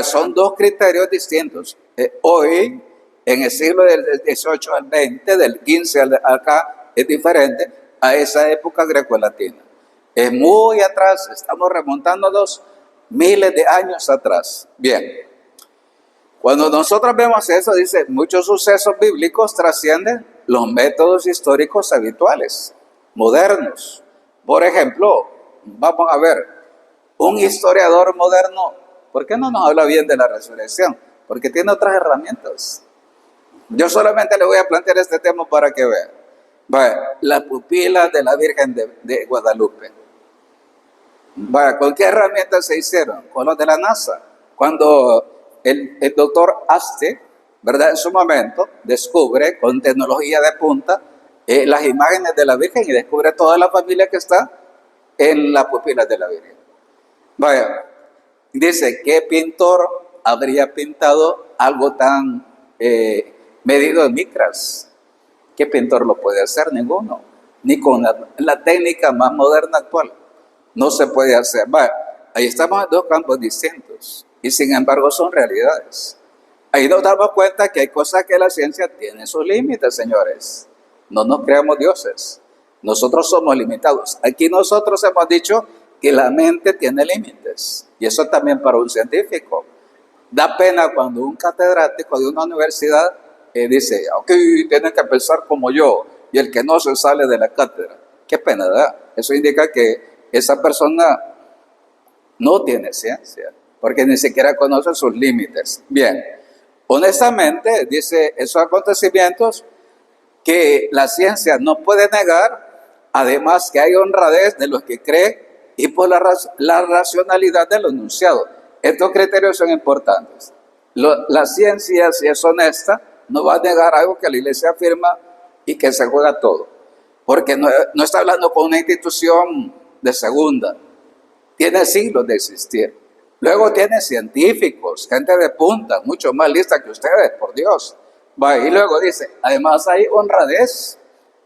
S2: Son dos criterios distintos. Hoy, en el siglo del 18 al 20, del 15 al acá, es diferente a esa época greco-latina. Es muy atrás, estamos remontándonos miles de años atrás. Bien, cuando nosotros vemos eso, dice, muchos sucesos bíblicos trascienden los métodos históricos habituales, modernos. Por ejemplo, vamos a ver, un historiador moderno, ¿por qué no nos habla bien de la resurrección? Porque tiene otras herramientas. Yo solamente le voy a plantear este tema para que vean. La pupila de la Virgen de Guadalupe. ¿Con qué herramientas se hicieron? Con los de la NASA. Cuando el doctor Aste, ¿verdad? En su momento, descubre con tecnología de punta las imágenes de la Virgen y descubre toda la familia que está en la pupila de la Virgen. Dice, ¿qué pintor habría pintado algo tan medido en micras? ¿Qué pintor lo puede hacer? Ninguno. Ni con la técnica más moderna actual. No se puede hacer. Ahí estamos en dos campos distintos y sin embargo son realidades. Ahí nos damos cuenta que hay cosas que la ciencia tiene sus límites, señores. No nos creamos dioses. Nosotros somos limitados. Aquí nosotros hemos dicho que la mente tiene límites. Y eso también para un científico. Da pena cuando un catedrático de una universidad dice, ok, tienen que pensar como yo, y el que no se sale de la cátedra. Qué pena, ¿verdad? Eso indica que esa persona no tiene ciencia, porque ni siquiera conoce sus límites. Bien, Honestamente, dice, esos acontecimientos que la ciencia no puede negar, además que hay honradez de los que creen y por la racionalidad de lo enunciado. Estos criterios son importantes. La ciencia, si es honesta, no va a negar algo que la iglesia afirma y que se juega todo, porque no está hablando con una institución de segunda, tiene siglos de existir. Luego tiene científicos, gente de punta, mucho más lista que ustedes, por Dios. Y luego dice, además hay honradez.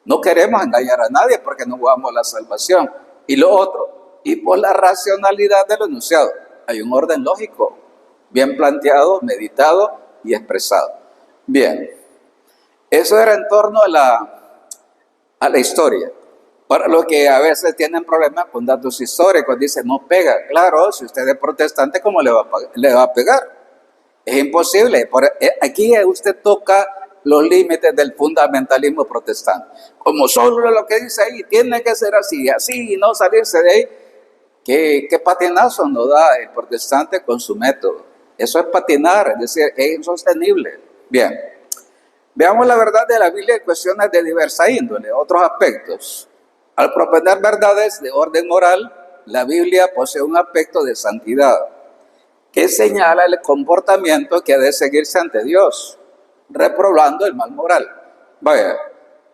S2: No queremos engañar a nadie porque no jugamos la salvación. Y lo otro, y por la racionalidad de lo enunciado. Hay un orden lógico, bien planteado, meditado y expresado. Bien, eso era en torno a la historia. Para los que a veces tienen problemas con datos históricos, dicen, no pega. Claro, si usted es protestante, ¿cómo le va a pegar? Es imposible. Aquí usted toca los límites del fundamentalismo protestante. Como solo lo que dice ahí, tiene que ser así, y no salirse de ahí. ¿Qué patinazo nos da el protestante con su método? Eso es patinar, es decir, es insostenible. Bien, veamos la verdad de la Biblia en cuestiones de diversa índole, otros aspectos. Al proponer verdades de orden moral, la Biblia posee un aspecto de santidad que señala el comportamiento que ha de seguirse ante Dios, reprobando el mal moral. Vaya,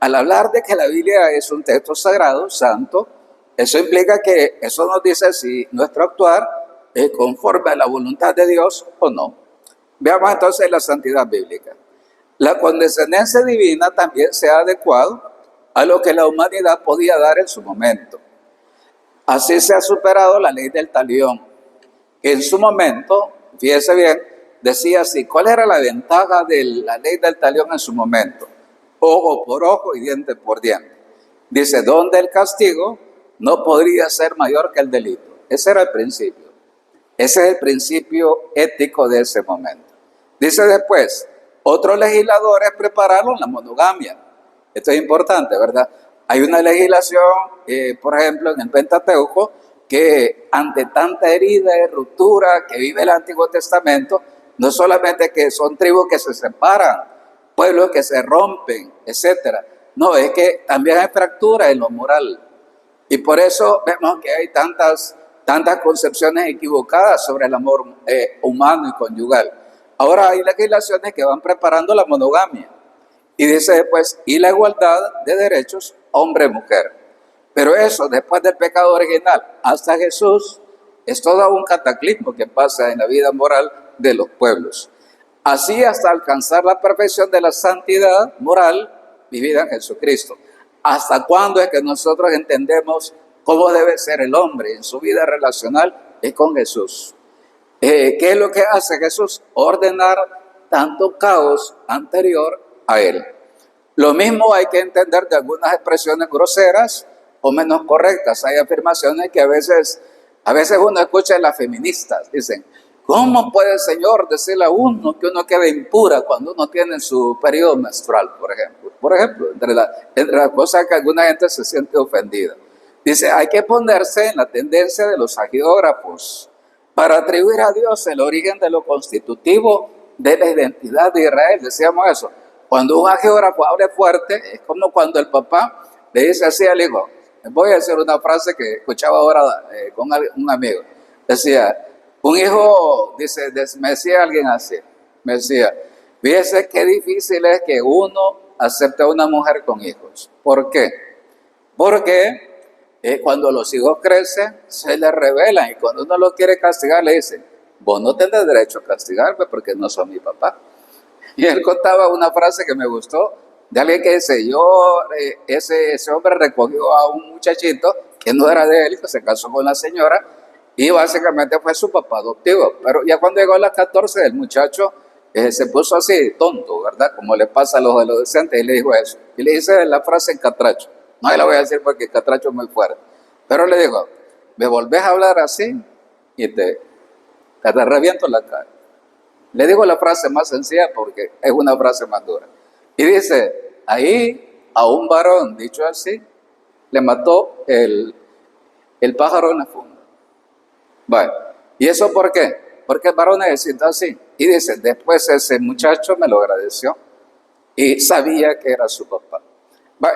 S2: al hablar de que la Biblia es un texto sagrado, santo, eso implica que eso nos dice si nuestro actuar es conforme a la voluntad de Dios o no. Veamos entonces la santidad bíblica. La condescendencia divina también se ha adecuado a lo que la humanidad podía dar en su momento. Así se ha superado la ley del talión, que en su momento, fíjese bien, decía así, ¿cuál era la ventaja de la ley del talión en su momento? Ojo por ojo y diente por diente. Dice, donde el castigo no podría ser mayor que el delito. Ese era el principio. Ese es el principio ético de ese momento. Dice después, otros legisladores prepararon la monogamia. Esto es importante, ¿verdad? Hay una legislación, por ejemplo, en el Pentateuco, que ante tanta herida y ruptura que vive el Antiguo Testamento, no solamente que son tribus que se separan, pueblos que se rompen, etcétera. No, es que también hay fractura en lo moral. Y por eso vemos que hay tantas concepciones equivocadas sobre el amor humano y conyugal. Ahora hay legislaciones que van preparando la monogamia. Y dice después, y la igualdad de derechos hombre-mujer. Pero eso, después del pecado original hasta Jesús, es todo un cataclismo que pasa en la vida moral de los pueblos. Así hasta alcanzar la perfección de la santidad moral vivida en Jesucristo. ¿Hasta cuándo es que nosotros entendemos cómo debe ser el hombre en su vida relacional? Es con Jesús. ¿Qué es lo que hace Jesús? Ordenar tanto caos anterior a él. Lo mismo hay que entender de algunas expresiones groseras o menos correctas. Hay afirmaciones que a veces uno escucha de las feministas. Dicen, ¿cómo puede el Señor decirle a uno que uno queda impura cuando uno tiene su periodo menstrual, por ejemplo? Por ejemplo, entre las cosas que alguna gente se siente ofendida. Dice, hay que ponerse en la tendencia de los hagiógrafos para atribuir a Dios el origen de lo constitutivo de la identidad de Israel. Decíamos eso. Cuando un hagiógrafo habla fuerte, es como cuando el papá le dice así al hijo. Voy a decir una frase que escuchaba ahora con un amigo. Decía, un hijo, me decía alguien así, me decía, fíjese qué difícil es que uno acepte a una mujer con hijos. ¿Por qué? Porque cuando los hijos crecen, se les rebelan y cuando uno los quiere castigar, le dicen, vos no tenés derecho a castigarme porque no sos mi papá. Y él contaba una frase que me gustó, de alguien que dice, ese hombre recogió a un muchachito que no era de él, que se casó con la señora, y básicamente fue su papá adoptivo. Pero ya cuando llegó a las 14, el muchacho se puso así, tonto, ¿verdad? Como le pasa a los adolescentes, y le dijo eso. Y le dice la frase en catracho. No la voy a decir porque el catracho es muy fuerte. Pero le dijo, me volvés a hablar así y te reviento la cara. Le digo la frase más sencilla porque es una frase más dura. Y dice, ahí a un varón, dicho así, le mató el pájaro en la funda. Bueno, ¿y eso por qué? Porque el varón necesita así. Y dice, después ese muchacho me lo agradeció y sabía que era su papá.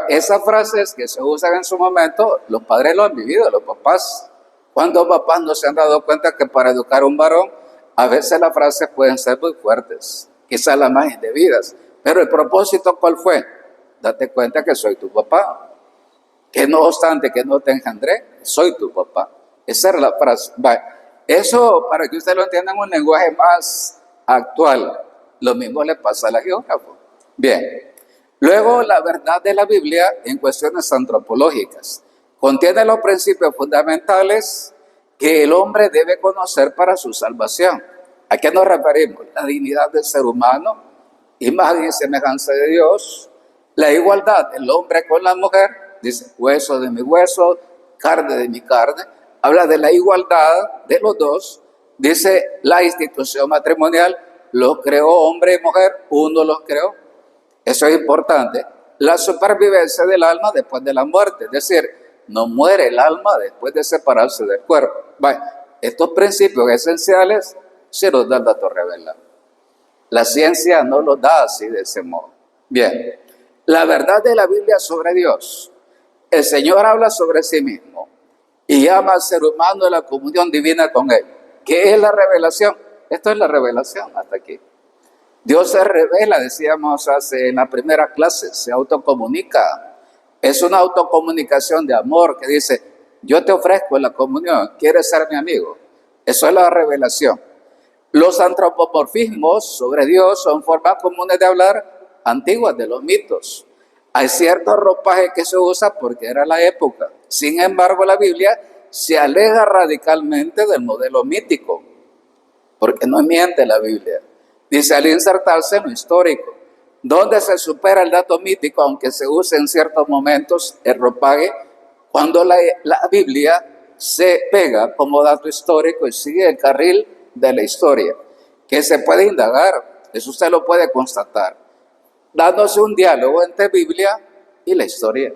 S2: Esas frases que se usan en su momento, los padres lo han vivido, los papás. ¿Cuántos papás no se han dado cuenta que para educar a un varón, a veces las frases pueden ser muy fuertes, quizás las más indebidas? Pero el propósito, ¿cuál fue? Date cuenta que soy tu papá. Que no obstante que no te engendré, soy tu papá. Esa era la frase. Eso, para que ustedes lo entiendan en un lenguaje más actual, lo mismo le pasa a la geógrafo. Bien. Luego, la verdad de la Biblia en cuestiones antropológicas. Contiene los principios fundamentales que el hombre debe conocer para su salvación. ¿A qué nos referimos? La dignidad del ser humano, imagen y semejanza de Dios, la igualdad del hombre con la mujer, dice, hueso de mi hueso, carne de mi carne, habla de la igualdad de los dos, dice la institución matrimonial, los creó hombre y mujer, uno los creó. Eso es importante. La supervivencia del alma después de la muerte, es decir, no muere el alma después de separarse del cuerpo. Estos principios esenciales se los da el dato revelado. La ciencia no los da así de ese modo. Bien, la verdad de la Biblia sobre Dios. El Señor habla sobre sí mismo y llama al ser humano a la comunión divina con Él. ¿Qué es la revelación? Esto es la revelación hasta aquí. Dios se revela, decíamos en la primera clase, se autocomunica. Es una autocomunicación de amor que dice, yo te ofrezco la comunión, ¿quieres ser mi amigo? Eso es la revelación. Los antropomorfismos sobre Dios son formas comunes de hablar antiguas de los mitos. Hay cierto ropaje que se usa porque era la época. Sin embargo, la Biblia se aleja radicalmente del modelo mítico, porque no miente la Biblia. Dice, al insertarse en lo histórico, donde se supera el dato mítico, aunque se use en ciertos momentos el ropaje, cuando la Biblia se pega como dato histórico y sigue el carril de la historia, que se puede indagar, eso usted lo puede constatar, dándose un diálogo entre Biblia y la historia.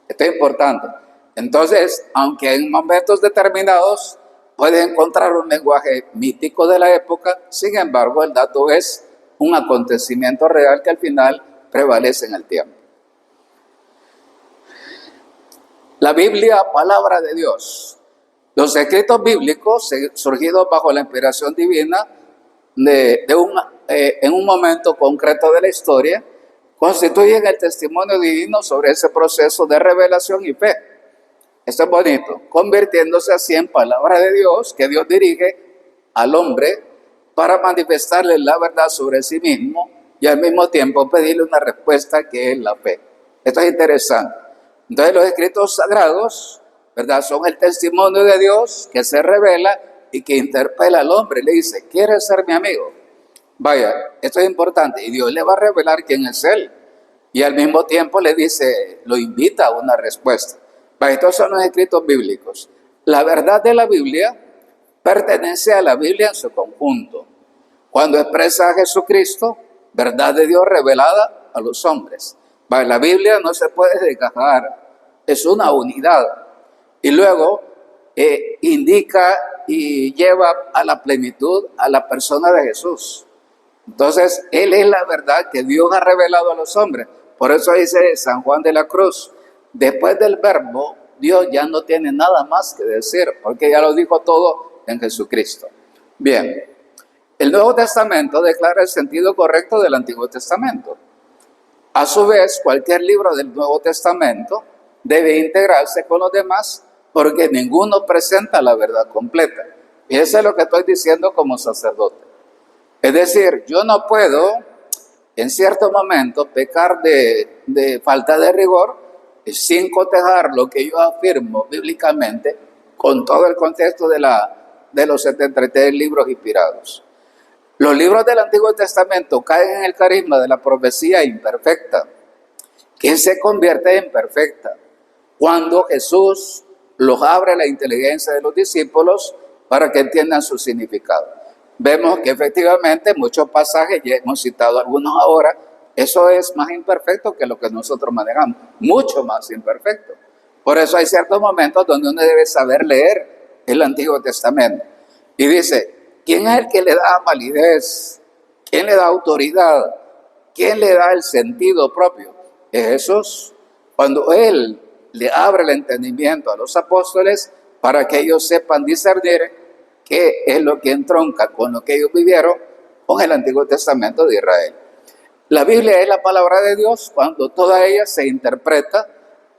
S2: Esto es importante. Entonces, aunque en momentos determinados puede encontrar un lenguaje mítico de la época, sin embargo, el dato es un acontecimiento real que al final prevalece en el tiempo. La Biblia, palabra de Dios. Los escritos bíblicos, surgidos bajo la inspiración divina en un momento concreto de la historia, constituyen el testimonio divino sobre ese proceso de revelación y fe. Esto es bonito, convirtiéndose así en palabra de Dios que Dios dirige al hombre para manifestarle la verdad sobre sí mismo y al mismo tiempo pedirle una respuesta que es la fe. Esto es interesante. Entonces los escritos sagrados, ¿verdad?, son el testimonio de Dios que se revela y que interpela al hombre. Le dice, ¿quieres ser mi amigo? Vaya, esto es importante. Y Dios le va a revelar quién es Él. Y al mismo tiempo le dice, lo invita a una respuesta. Estos son los escritos bíblicos. La verdad de la Biblia pertenece a la Biblia en su conjunto. Cuando expresa a Jesucristo, verdad de Dios revelada a los hombres. La Biblia no se puede desgajar, es una unidad. Y luego indica y lleva a la plenitud a la persona de Jesús. Entonces, Él es la verdad que Dios ha revelado a los hombres. Por eso dice San Juan de la Cruz, después del verbo, Dios ya no tiene nada más que decir, porque ya lo dijo todo en Jesucristo. Bien, el Nuevo Testamento declara el sentido correcto del Antiguo Testamento. A su vez, cualquier libro del Nuevo Testamento debe integrarse con los demás, porque ninguno presenta la verdad completa. Y eso es lo que estoy diciendo como sacerdote. Es decir, yo no puedo, en cierto momento, pecar de falta de rigor, sin cotejar lo que yo afirmo bíblicamente con todo el contexto de los 73 libros inspirados. Los libros del Antiguo Testamento caen en el carisma de la profecía imperfecta, que se convierte en perfecta cuando Jesús los abre a la inteligencia de los discípulos para que entiendan su significado. Vemos que efectivamente muchos pasajes, ya hemos citado algunos ahora, eso es más imperfecto que lo que nosotros manejamos, mucho más imperfecto. Por eso hay ciertos momentos donde uno debe saber leer el Antiguo Testamento. Y dice, ¿Quién es el que le da validez? ¿Quién le da autoridad? ¿Quién le da el sentido propio? Es Jesús. Cuando Él le abre el entendimiento a los apóstoles para que ellos sepan discernir qué es lo que entronca con lo que ellos vivieron con el Antiguo Testamento de Israel. La Biblia es la palabra de Dios cuando toda ella se interpreta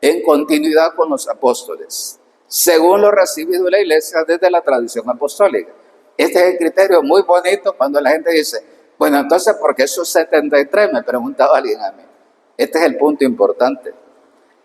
S2: en continuidad con los apóstoles, según lo recibido en la iglesia desde la tradición apostólica. Este es el criterio muy bonito cuando la gente dice, bueno, entonces, ¿por qué esos 73? Me preguntaba alguien a mí. Este es el punto importante.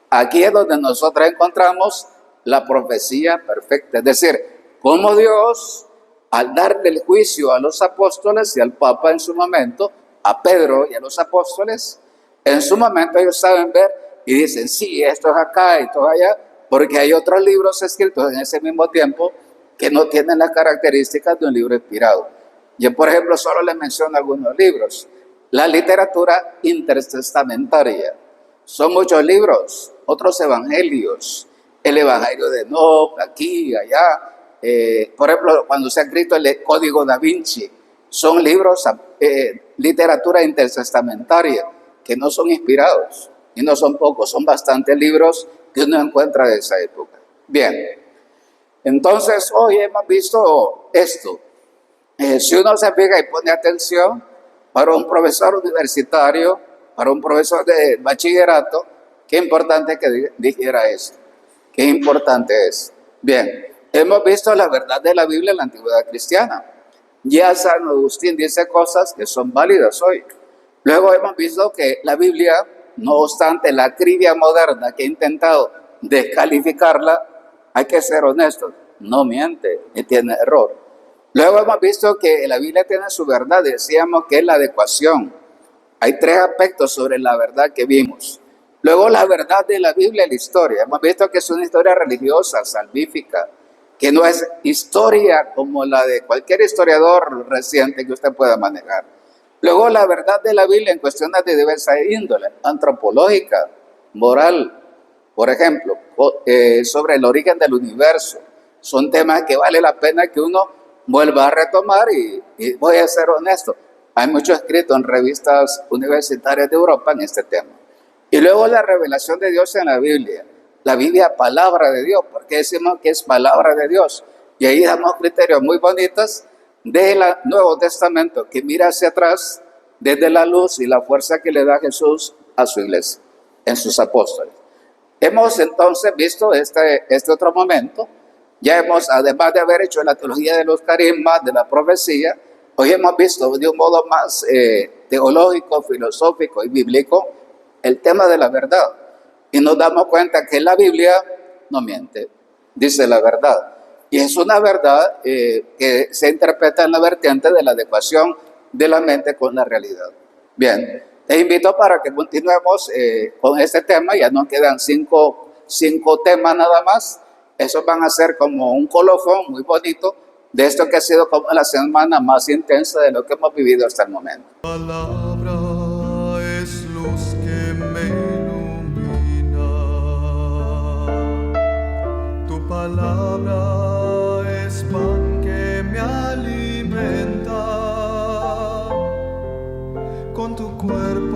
S2: Aquí es donde nosotros encontramos la profecía perfecta. Es decir, cómo Dios, al darle el juicio a los apóstoles y al Papa en su momento, a Pedro y a los apóstoles, en su momento ellos saben ver y dicen, sí, esto es acá y esto es allá, porque hay otros libros escritos en ese mismo tiempo que no tienen las características de un libro inspirado. Yo, por ejemplo, solo les menciono algunos libros. La literatura intertestamentaria. Son muchos libros, otros evangelios. El evangelio de Enoc, aquí y allá. Por ejemplo, cuando se ha escrito el Código da Vinci, son libros, literatura intertestamentaria, que no son inspirados. Y no son pocos, son bastantes libros que uno encuentra de esa época. Bien, entonces hoy hemos visto esto. Si uno se fija y pone atención, para un profesor universitario, para un profesor de bachillerato, qué importante que dijera eso. Qué importante es. Bien, hemos visto la verdad de la Biblia en la antigüedad cristiana. Ya San Agustín dice cosas que son válidas hoy. Luego hemos visto que la Biblia, no obstante la acribia moderna que ha intentado descalificarla, hay que ser honestos, no miente ni tiene error. Luego hemos visto que la Biblia tiene su verdad, decíamos que es la adecuación. Hay 3 aspectos sobre la verdad que vimos. Luego la verdad de la Biblia es la historia. Hemos visto que es una historia religiosa, salvífica, que no es historia como la de cualquier historiador reciente que usted pueda manejar. Luego la verdad de la Biblia en cuestiones de diversa índole, antropológica, moral, por ejemplo, sobre el origen del universo. Son temas que vale la pena que uno vuelva a retomar y voy a ser honesto. Hay mucho escrito en revistas universitarias de Europa en este tema. Y luego la revelación de Dios en la Biblia palabra de Dios, porque decimos que es palabra de Dios. Y ahí damos criterios muy bonitos del Nuevo Testamento que mira hacia atrás desde la luz y la fuerza que le da Jesús a su iglesia, en sus apóstoles. Hemos entonces visto este otro momento. Ya hemos, además de haber hecho la teología de los carismas, de la profecía, hoy hemos visto de un modo más teológico, filosófico y bíblico el tema de la verdad. Y nos damos cuenta que la Biblia no miente, dice la verdad. Y es una verdad que se interpreta en la vertiente de la adecuación de la mente con la realidad. Bien, te invito para que continuemos con este tema. Ya nos quedan cinco temas nada más. Esos van a ser como un colofón muy bonito de esto que ha sido como la semana más intensa de lo que hemos vivido hasta el momento.
S1: Tu palabra es luz que me ilumina. Tu palabra es pan que me alimenta. Con tu cuerpo